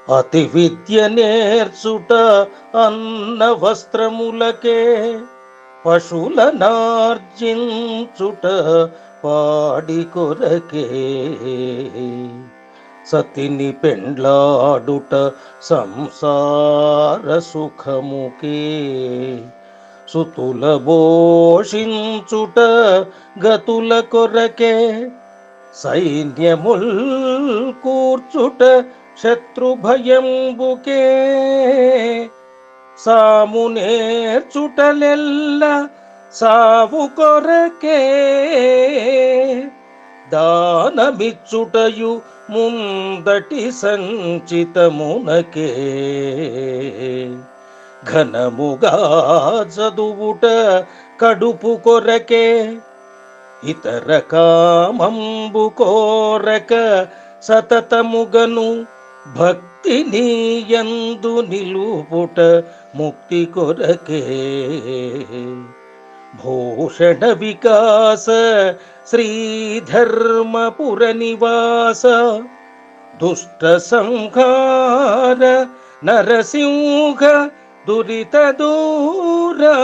అతి విద్య నేర్చుట అన్న వస్త్రములకే, పశులనార్జించుట పాడి కొరకే. సతిని పెండ్లాడుట సంసార సుఖముకే, సుతుల భోషించుట గతుల కొరకే. సైన్యముల్ కూర్చుట శత్రుభయంబుకే, సాము నేర్చుటలెల్ల సావు కొరకే. దానమిచ్చుటయు ముందటి సంచితమునకే, ఘనముగా చదువుట కడుపు కొరకే. ఇతర కామంబు కోరక సతతముగను, భక్తిని యందు నిలుపుట ముక్తి కొరకే. భూషణ వికాస శ్రీధర్మపుర నివాస, దుష్ట సంహార నరసింహ దురిత దూరా.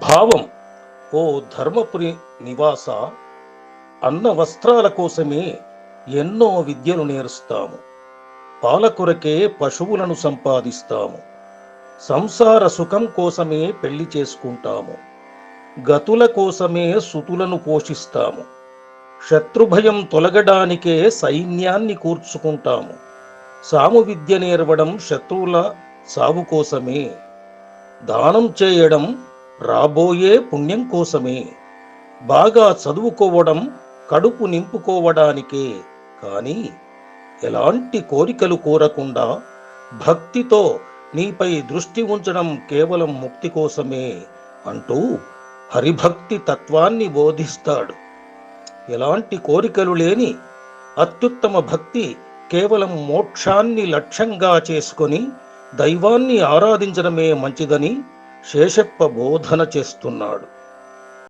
భావం: ఓ ధర్మపురి నివాస, అన్న వస్త్రాల కోసమే ఎన్నో విద్యలు నేర్స్తాము. పాల కొరకే పశువులను సంపాదిస్తాము. సంసార సుఖం కోసమే పెళ్లి చేసుకుంటాము. గతుల కోసమే సుతులను పోషిస్తాము. శత్రుభయం తొలగడానికే సైన్యాన్ని కూర్చుకుంటాము. సాము విద్య నేర్వడం శత్రువుల సాగు కోసమే. దానం చేయడం రాబోయే పుణ్యం కోసమే. బాగా చదువుకోవడం కడుపు నింపుకోవడానికే. కానీ ఎలాంటి కోరికలు కోరకుండా భక్తితో నీపై దృష్టి ఉంచడం కేవలం ముక్తి కోసమే అంటూ హరిభక్తి తత్వాన్ని బోధిస్తాడు. ఎలాంటి కోరికలు లేని అత్యుత్తమ భక్తి కేవలం మోక్షాన్ని లక్ష్యంగా చేసుకొని దైవాన్ని ఆరాధించడమే మంచిదని శేషప్ప బోధన చేస్తున్నాడు.